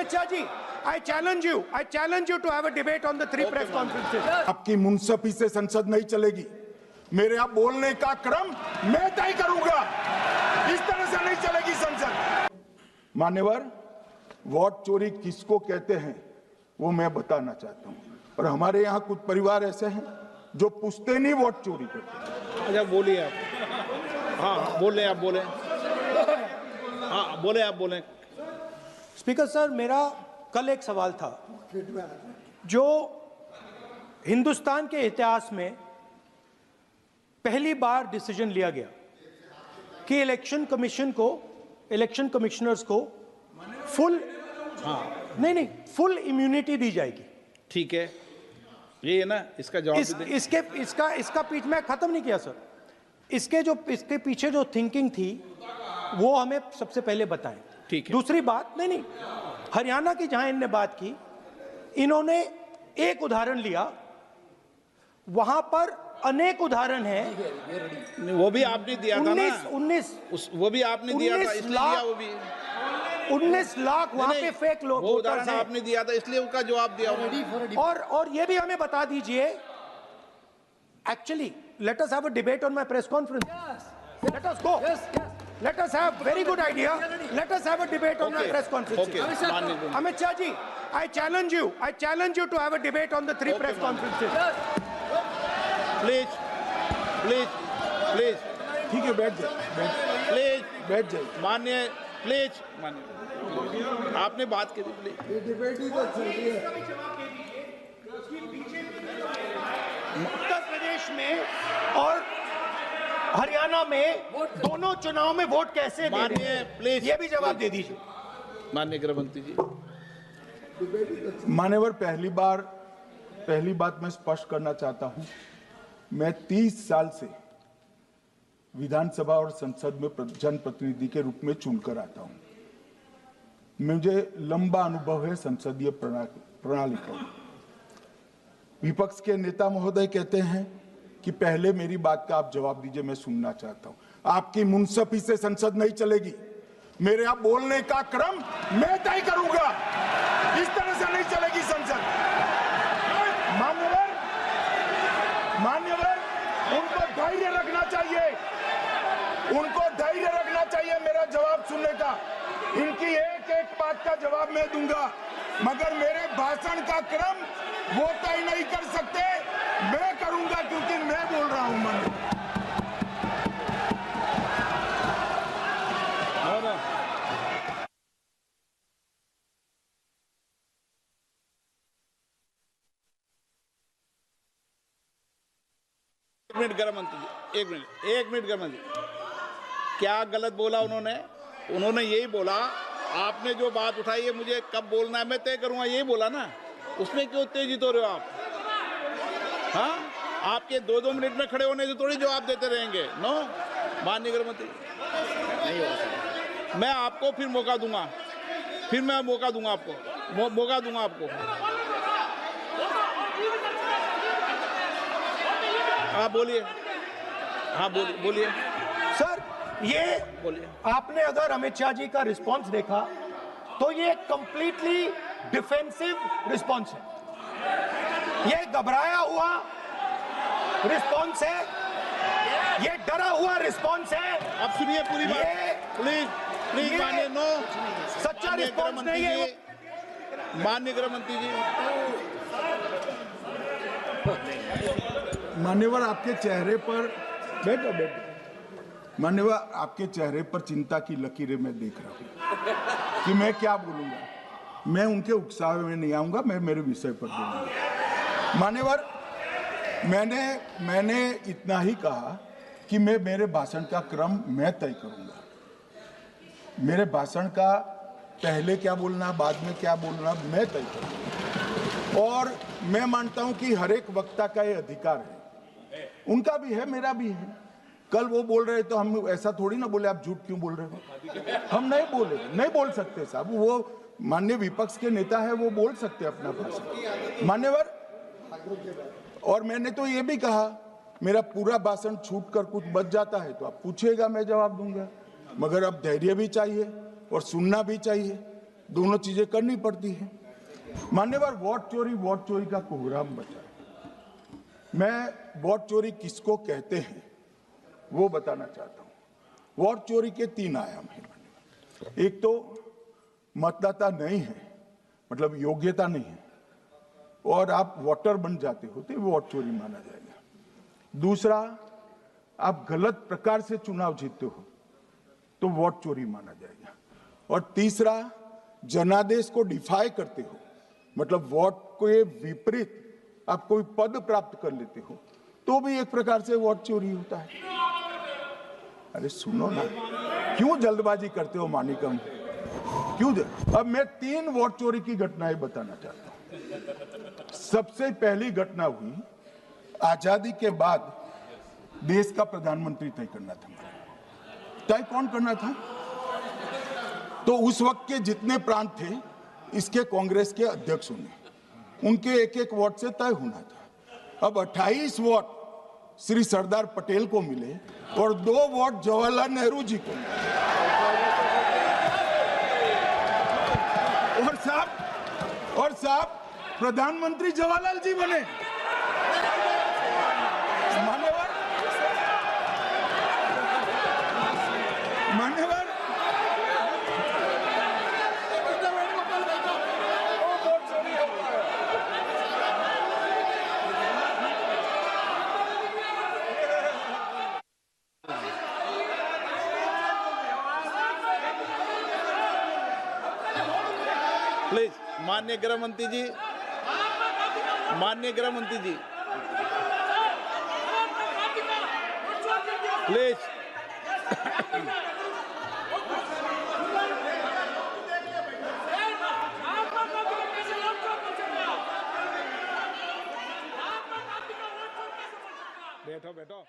Amit Shah ji, I challenge you to have a debate on the three press conferences. आपकी मुंसफी से संसद नहीं चलेगी। मेरे यहाँ बोलने का क्रम मैं तय करूंगा। इस तरह से नहीं चलेगी संसद। मान्यवर, वोट चोरी किसको कहते हैं वो मैं बताना चाहता हूँ। और हमारे यहाँ कुछ परिवार ऐसे हैं जो पूछते नहीं वोट चोरी करते। अच्छा बोलिए आप। हाँ बोले आप बोले। हाँ बोले आप बोले। स्पीकर सर, मेरा कल एक सवाल था जो हिंदुस्तान के इतिहास में पहली बार डिसीजन लिया गया कि इलेक्शन कमिश्नर्स को फुल फुल इम्यूनिटी दी जाएगी। ठीक है, ये है ना, इसका जवाब इसका पीछ मैं खत्म नहीं किया सर। इसके पीछे जो थिंकिंग थी वो हमें सबसे पहले बताएं। ठीक है। दूसरी बात, नहीं हरियाणा की जहां इन्होंने बात की, इन्होंने एक उदाहरण लिया, वहां पर अनेक उदाहरण हैं। वो भी आपने दिया था ना। 19 वो भी आपने दिया था, इसलिए दिया वो भी। 19 लाख वहां पे फेक लोग वो उदाहरण आपने दिया था, इसलिए उसका जवाब दिया। और ये भी हमें बता दीजिए, actually let us have a debate on my press conference. Let us go. Let us have very good idea. Let us have a debate on the press conference. Amit Shah ji, I challenge you to have a debate on the three press conferences. Please. ठीक है, बैठ जाए। बैठ जाए। माननीय, please माननीय, आपने बात की थी, प्लीज। उत्तर प्रदेश में और हरियाणा में दोनों चुनाव में वोट कैसे दे रहे हैं? प्लीज ये भी जवाब दे दीजिए। माननीय गृह मंत्री जी। मान्यवर, पहली बात मैं स्पष्ट करना चाहता हूं, मैं 30 साल से विधानसभा और संसद में जनप्रतिनिधि के रूप में चुनकर आता हूं। मुझे लंबा अनुभव है संसदीय प्रणाली का। विपक्ष के नेता महोदय कहते हैं कि पहले मेरी बात का आप जवाब दीजिए, मैं सुनना चाहता हूं। आपकी मुंसफी से संसद नहीं चलेगी। मेरे यहाँ बोलने का क्रम मैं तय करूंगा। इस तरह से नहीं चलेगी संसद। मान्यवर, उनको धैर्य रखना चाहिए मेरा जवाब सुनने का। इनकी एक बात का जवाब मैं दूंगा, मगर मेरे भाषण का क्रम वो तय नहीं कर सकते, मैं करूंगा, क्योंकि मैं बोल रहा हूं। एक मिनट गृह मंत्री जी, एक मिनट गृह मंत्री, क्या गलत बोला उन्होंने यही बोला, आपने जो बात उठाई है मुझे कब बोलना है मैं तय करूंगा, यही बोला ना। उसमें क्यों उत्तेजित हो रहे हो आप? हाँ, आपके 2-2 मिनट में खड़े होने से थोड़ी जवाब देते रहेंगे। नो, माननीय गृह मंत्री, नहीं हो सकता। मैं आपको फिर मौका दूंगा, आपको। आप बोलिए। हाँ बोलिए सर। ये बोलिए। आपने अगर अमित शाह जी का रिस्पांस देखा तो ये कंप्लीटली डिफेंसिव रिस्पांस है। ये घबराया हुआ रिस्पांस है, ये डरा हुआ रिस्पांस है। अब सुनिए पूरी बात, प्लीज माननीय। नो, सच्चा रिस्पांस नहीं है। माननीय गृह मंत्री जी। मान्यवर, आपके चेहरे पर बैठो। मान्यवर, आपके चेहरे पर चिंता की लकीरें मैं देख रहा हूं कि मैं क्या बोलूंगा। मैं उनके उत्साह में नहीं आऊंगा, मैं मेरे विषय पर बोलूंगा। मान्यवर, मैंने इतना ही कहा कि मैं मेरे भाषण का क्रम मैं तय करूंगा। मेरे भाषण का पहले क्या बोलना, बाद में क्या बोलना, मैं तय करूंगा। और मैं मानता हूं कि हर एक वक्ता का ये अधिकार है, उनका भी है, मेरा भी है। कल वो बोल रहे तो हम ऐसा थोड़ी ना बोले आप झूठ क्यों बोल रहे हो। हम नहीं बोल सकते साहब। वो माननीय विपक्ष के नेता है, वो बोल सकते अपना भाषण। मान्यवर, और मैंने तो ये भी कहा, मेरा पूरा भाषण छूट कर कुछ बच जाता है तो आप पूछिएगा, मैं जवाब दूंगा। मगर अब धैर्य भी चाहिए और सुनना भी चाहिए। दोनों चीजें करनी पड़ती है। मान्यवर, वोट चोरी का कोहराम बचा है। मैं वोट चोरी किसको कहते हैं वो बताना चाहता हूं। वोट चोरी के 3 आयाम हैं। एक तो मतदाता नहीं है, मतलब योग्यता नहीं है, और आप वोटर बन जाते हो तो वोट चोरी माना जाएगा। दूसरा, आप गलत प्रकार से चुनाव जीतते हो तो वोट चोरी माना जाएगा। और तीसरा, जनादेश को डिफाई करते हो, मतलब वोट के विपरीत आप कोई पद प्राप्त कर लेते हो तो भी एक प्रकार से वोट चोरी होता है। अरे सुनो ना, क्यों जल्दबाजी करते हो मानिकम? क्यों? अब मैं 3 वोट चोरी की घटनाएं बताना चाहता हूं। सबसे पहली घटना हुई आजादी के बाद देश का प्रधानमंत्री तय करना था। तय कौन करना था? तो उस वक्त के जितने प्रांत थे इसके कांग्रेस के अध्यक्षों ने, उनके एक वोट से तय होना था। अब 28 वोट श्री सरदार पटेल को मिले और 2 वोट जवाहरलाल नेहरू जी को मिले। और साहब प्रधानमंत्री जवाहरलाल जी बने। मान्यवर, प्लीज, माननीय गृह मंत्री जी, माननीय गृह मंत्री जी, प्लीज। बैठो बैठो।